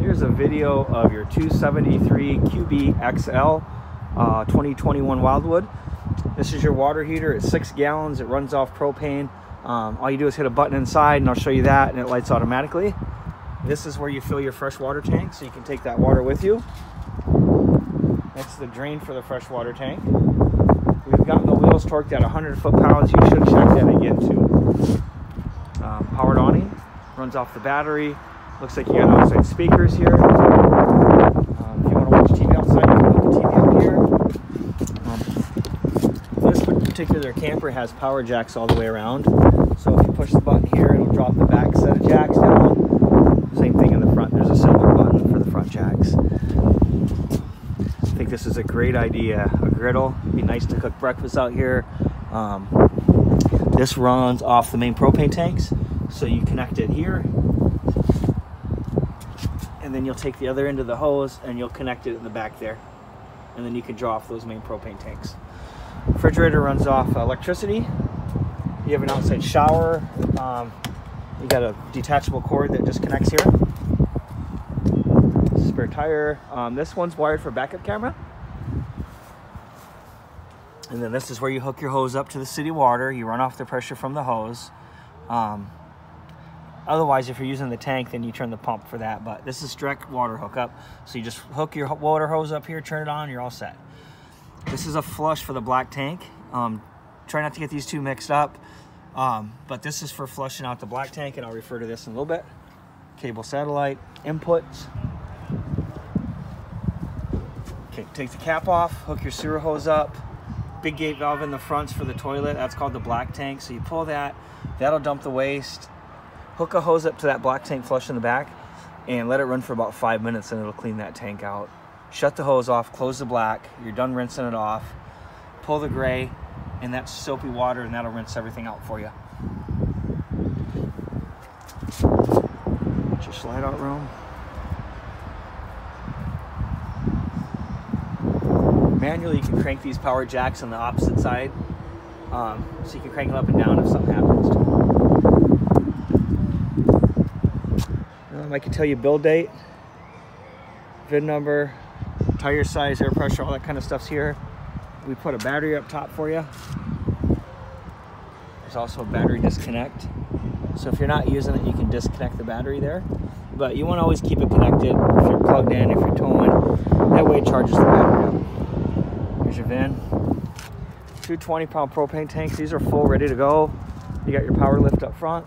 Here's a video of your 273 QB XL 2021 Wildwood. This is your water heater. It's 6 gallons. It runs off propane. All you do is hit a button inside, and I'll show you that, and it lights automatically. This is where you fill your fresh water tank, so you can take that water with you. That's the drain for the fresh water tank. We've gotten the wheels torqued at 100 foot-pounds. You should check that again too. Powered awning, runs off the battery. Looks like you got outside speakers here. If you want to watch TV outside, you can put the TV up here. This particular camper has power jacks all the way around. So if you push the button here, it'll drop the back set of jacks down. Same thing in the front. There's a similar button for the front jacks. I think this is a great idea. A griddle. It'd be nice to cook breakfast out here. This runs off the main propane tanks. So you connect it here, and then you'll take the other end of the hose and you'll connect it in the back there, and then you can draw off those main propane tanks. Refrigerator runs off electricity. You have an outside shower. You got a detachable cord that just connects here. Spare tire. This one's wired for backup camera. And then this is where you hook your hose up to the city water. You run off the pressure from the hose. Otherwise, if you're using the tank, then you turn the pump for that. But this is direct water hookup. So you just hook your water hose up here, turn it on, you're all set. This is a flush for the black tank. Try not to get these two mixed up. But this is for flushing out the black tank, and I'll refer to this in a little bit. Cable satellite, inputs. Okay, take the cap off, hook your sewer hose up. Big gate valve in the fronts for the toilet. That's called the black tank. So you pull that, that'll dump the waste. Hook a hose up to that black tank flush in the back and let it run for about 5 minutes, and it'll clean that tank out. Shut the hose off, close the black. You're done rinsing it off. Pull the gray, and that's soapy water, and that'll rinse everything out for you. It's your slide out room. Manually, you can crank these power jacks on the opposite side, so you can crank them up and down if something happens to them. I can tell you build date, VIN number, tire size, air pressure, all that kind of stuff's here. We put a battery up top for you. There's also a battery disconnect. So if you're not using it, you can disconnect the battery there. But you want to always keep it connected if you're plugged in, if you're towing. That way it charges the battery up. Here's your VIN. 2 20-pound propane tanks. These are full, ready to go. You got your power lift up front.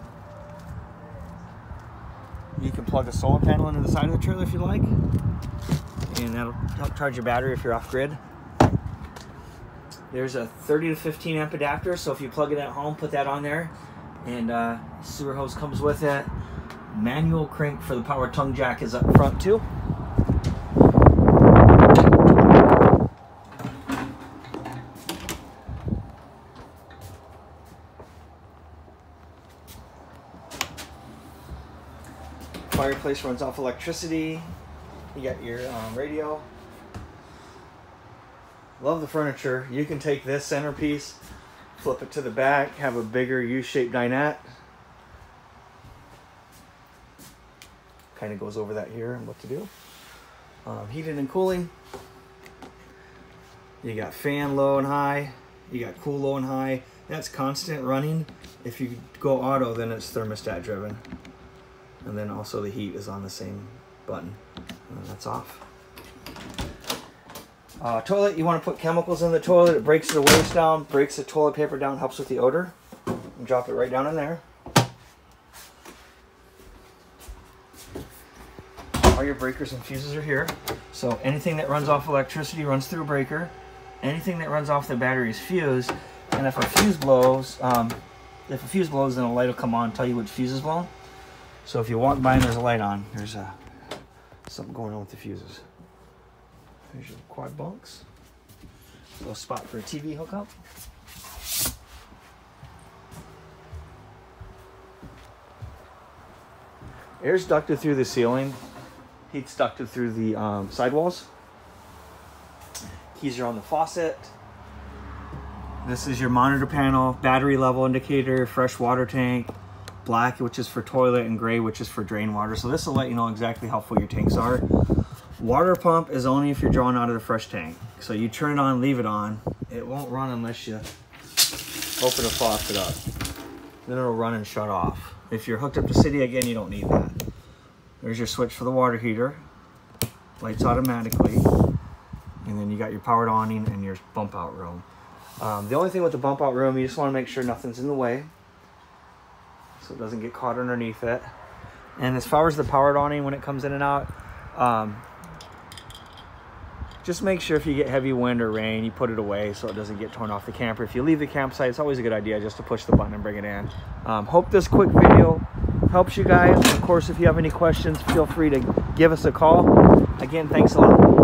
You can plug a solar panel into the side of the trailer if you like, and that'll help charge your battery if you're off grid. There's a 30 to 15 amp adapter, so if you plug it at home, put that on there, and sewer hose comes with it. Manual crank for the power tongue jack is up front too. Fireplace runs off electricity. You got your radio. Love the furniture. You can take this centerpiece, flip it to the back, have a bigger U-shaped dinette. Kind of goes over that here and what to do. Heating and cooling. You got fan low and high. You got cool low and high. That's constant running. If you go auto, then it's thermostat driven. And then also the heat is on the same button. And that's off. Toilet, you want to put chemicals in the toilet. It breaks the waste down, breaks the toilet paper down, helps with the odor. And drop it right down in there. All your breakers and fuses are here. So anything that runs off electricity runs through a breaker. Anything that runs off the battery is fused. And if a fuse blows, then a light will come on and tell you which fuse is blown. So if you walk by and there's a light on, there's something going on with the fuses. There's your quad bunks. A little spot for a TV hookup. Air's ducted through the ceiling. Heat's ducted through the sidewalls. Keys are on the faucet. This is your monitor panel, battery level indicator, fresh water tank. black, which is for toilet, and gray, which is for drain water. So this will let you know exactly how full your tanks are. Water pump is only if you're drawing out of the fresh tank. So you turn it on, leave it on. It won't run unless you open the faucet up. Then it'll run and shut off. If you're hooked up to city, again, you don't need that. There's your switch for the water heater. Lights automatically. And then you got your powered awning and your bump out room. The only thing with the bump out room, you just want to make sure nothing's in the way, so it doesn't get caught underneath it. And as far as the powered awning, when it comes in and out, just make sure if you get heavy wind or rain, you put it away so it doesn't get torn off the camper. If you leave the campsite, it's always a good idea just to push the button and bring it in. Hope this quick video helps you guys. Of course, if you have any questions, feel free to give us a call. Again, thanks a lot.